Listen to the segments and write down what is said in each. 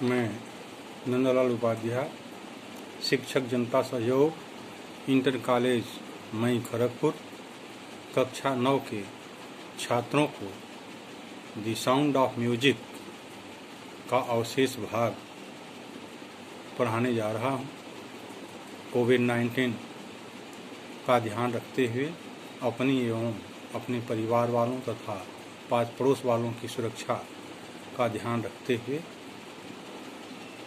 मैं नंदलाल उपाध्याय, शिक्षक जनता सहयोग, इंटर कॉलेज मई खड़गपुर, कक्षा 9 के छात्रों को द साउंड ऑफ म्यूजिक का अवशेष भाग पढ़ाने जा रहा हूँ। कोविड-19 का ध्यान रखते हुए अपनी एवं अपने परिवार वालों तथा पास पड़ोस वालों की सुरक्षा का ध्यान रखते हुए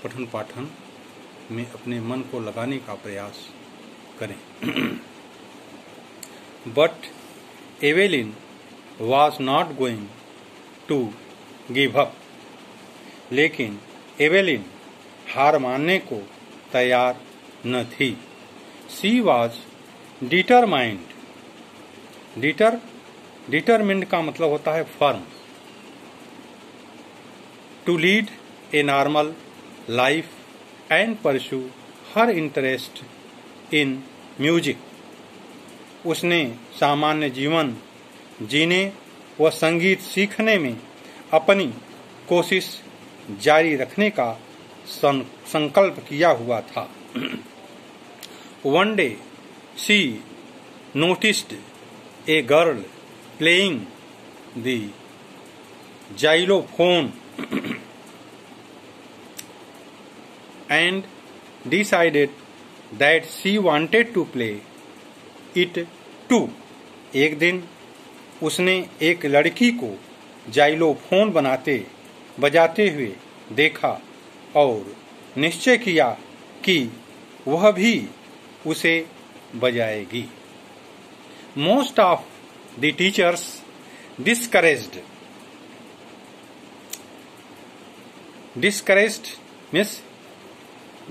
पठन पाठन में अपने मन को लगाने का प्रयास करें। But Evelyn was not going to give up, लेकिन एवेलिन हार मानने को तैयार न थी। She was determined. डिटरमिंड का मतलब होता है firm. To lead a normal life and pursue her interest in music. उसने सामान्य जीवन जीने व संगीत सीखने में अपनी कोशिश जारी रखने का संकल्प किया हुआ था। One day she noticed a girl playing the xylophone and decided that she wanted to play it too. एक दिन उसने एक लड़की को जाइलोफोन बजाते हुए देखा और निश्चय किया कि वह भी उसे बजाएगी। Most of the teachers discouraged means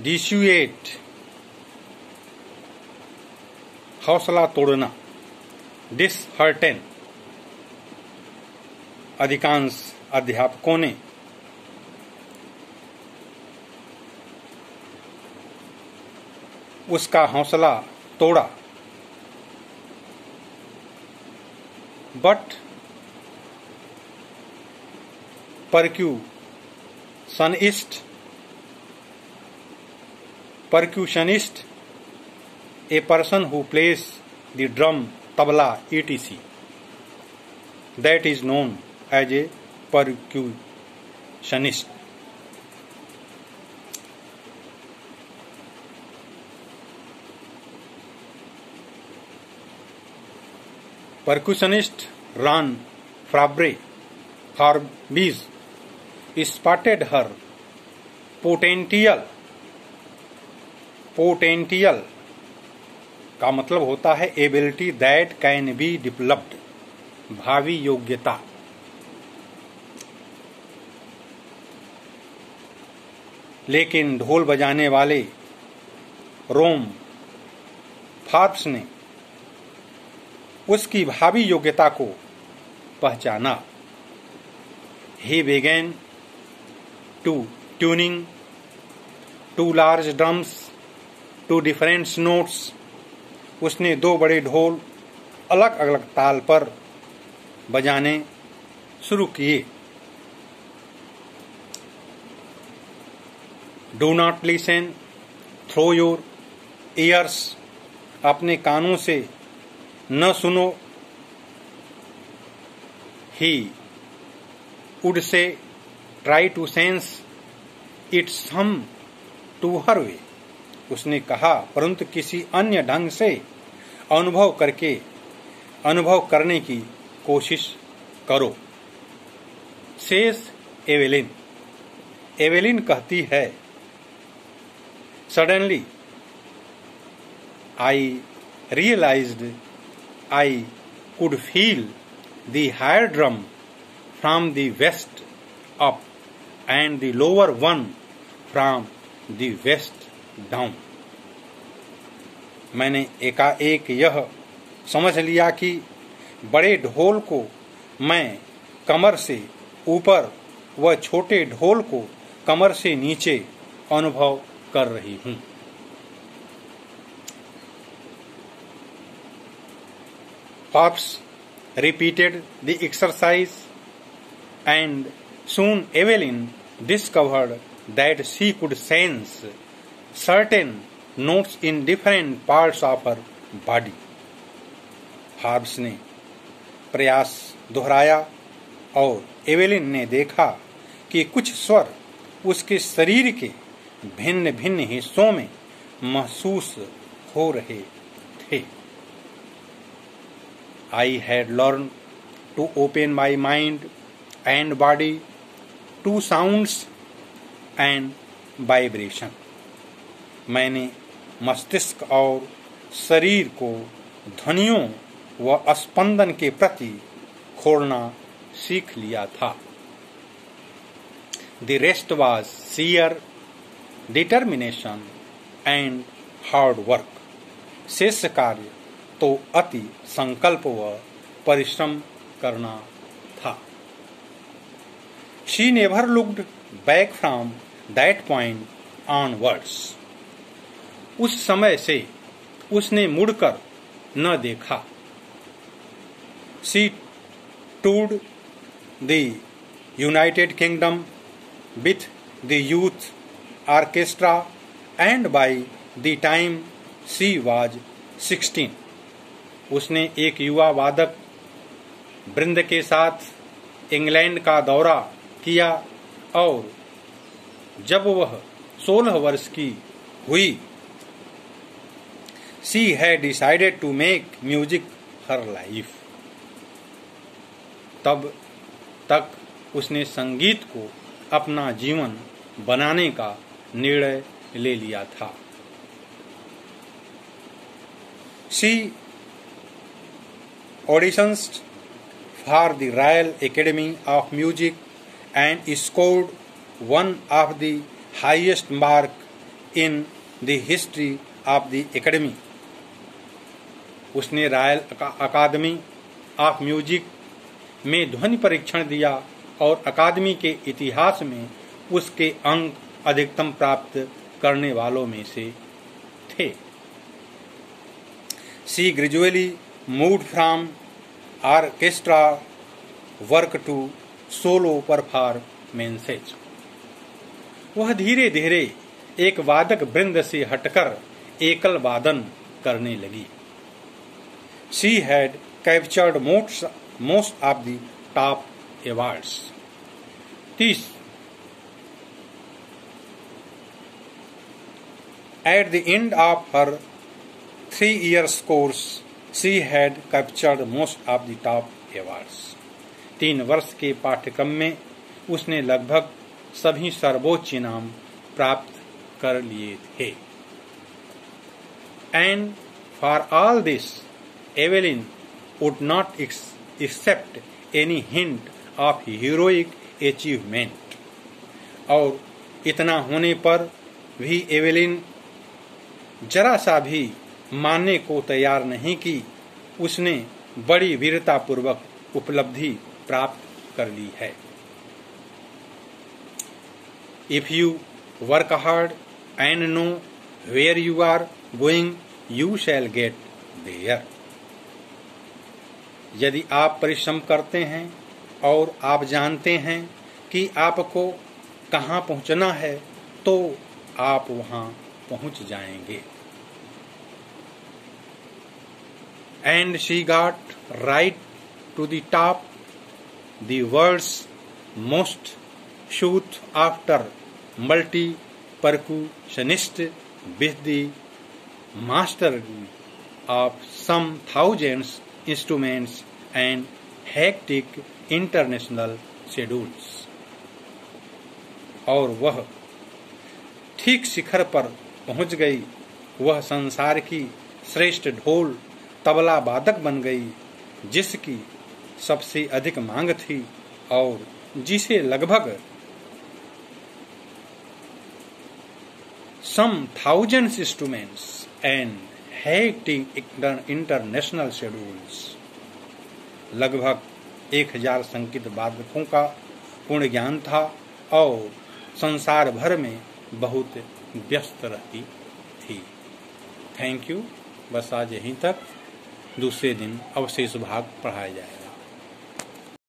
dissuade, हौसला तोड़ना। dishearten, अधिकांश अध्यापकों ने उसका हौसला तोड़ा। But percussionist, a person who plays the drum, tabla, etc. that is known as a percussionist. Percussionist Ron Fabre Forbes spotted her potential का मतलब होता है ability that can be developed, भावी योग्यता। लेकिन ढोल बजाने वाले रोम फॉर्ब्स ने उसकी भावी योग्यता को पहचाना। ही began to tuning two large drums to different notes. उसने दो बड़े ढोल अलग अलग ताल पर बजाने शुरू किए। Do not listen through your ears, अपने कानों से न सुनो। He would say try to sense it some to her way. उसने कहा परंतु किसी अन्य ढंग से अनुभव करने की कोशिश करो। सेज एवेलिन कहती है, suddenly I realised I could feel the higher drum from the waist up and the lower one from the waist down. मैंने एकाएक यह समझ लिया कि बड़े ढोल को मैं कमर से ऊपर व छोटे ढोल को कमर से नीचे अनुभव कर रही हूँ। Forbes repeated the exercise and soon Evelyn discovered that she could sense certain notes in different parts of her body. Hobbs ने प्रयास दोहराया और एवेलिन ने देखा कि कुछ स्वर उसके शरीर के भिन्न भिन्न हिस्सों में महसूस हो रहे थे. I had learned to open my mind and body to sounds and vibration. मैंने मस्तिष्क और शरीर को ध्वनियों व स्पंदन के प्रति खोलना सीख लिया था. The rest was sheer determination and hard work. शेष कार्य तो अति संकल्प व परिश्रम करना था. She never looked back from that point onwards. उस समय से उसने मुड़कर न देखा. She toured the United Kingdom with the youth orchestra and by the time she was 16, उसने एक युवा वादक वृंद के साथ इंग्लैंड का दौरा किया और जब वह 16 वर्ष की हुई she had decided to make music her life. तब तक उसने संगीत को अपना जीवन बनाने का निर्णय ले लिया था. She auditioned for the Royal Academy of Music and scored one of the highest marks in the history of the Academy. उसने रॉयल अकादमी ऑफ म्यूजिक में ध्वनि परीक्षण दिया और अकादमी के इतिहास में उसके अंक अधिकतम प्राप्त करने वालों में से थे. She gradually moved from orchestra work to solo performances. वह धीरे धीरे एक वादक वृंद से हटकर एकल वादन करने लगी. She had captured most of the top awards. 30. At the end of her 3 years course, she had captured most of the top awards. 3 वर्ष के पाठ्यक्रम में उसने लगभग सभी सर्वोच्च इनाम प्राप्त कर लिए थे. And for all this, Evelyn would not accept any hint of heroic achievement. और इतना होने पर भी एवेलिन जरा सा भी मानने को तैयार नहीं कि उसने बड़ी वीरतापूर्वक उपलब्धि प्राप्त कर ली है. If you work hard and know where you are going, you shall get there. यदि आप परिश्रम करते हैं और आप जानते हैं कि आपको कहाँ पहुँचना है तो आप वहाँ पहुँच जाएंगे. And she got right to the top, the world's most sought after multi-percussionist with the mastery of some thousands instruments and hectic international schedules. और वह ठीक शिखर पर पहुंच गई. वह संसार की श्रेष्ठ ढोल तबला वादक बन गई जिसकी सबसे अधिक मांग थी और जिसे लगभग some thousands instruments and hectic international schedules, लगभग 1000 संगीत वादकों का पूर्ण ज्ञान था और संसार भर में बहुत व्यस्त रहती थी. Thank you. बस आज यहीं तक. दूसरे दिन अवशेष भाग पढ़ाया जाएगा.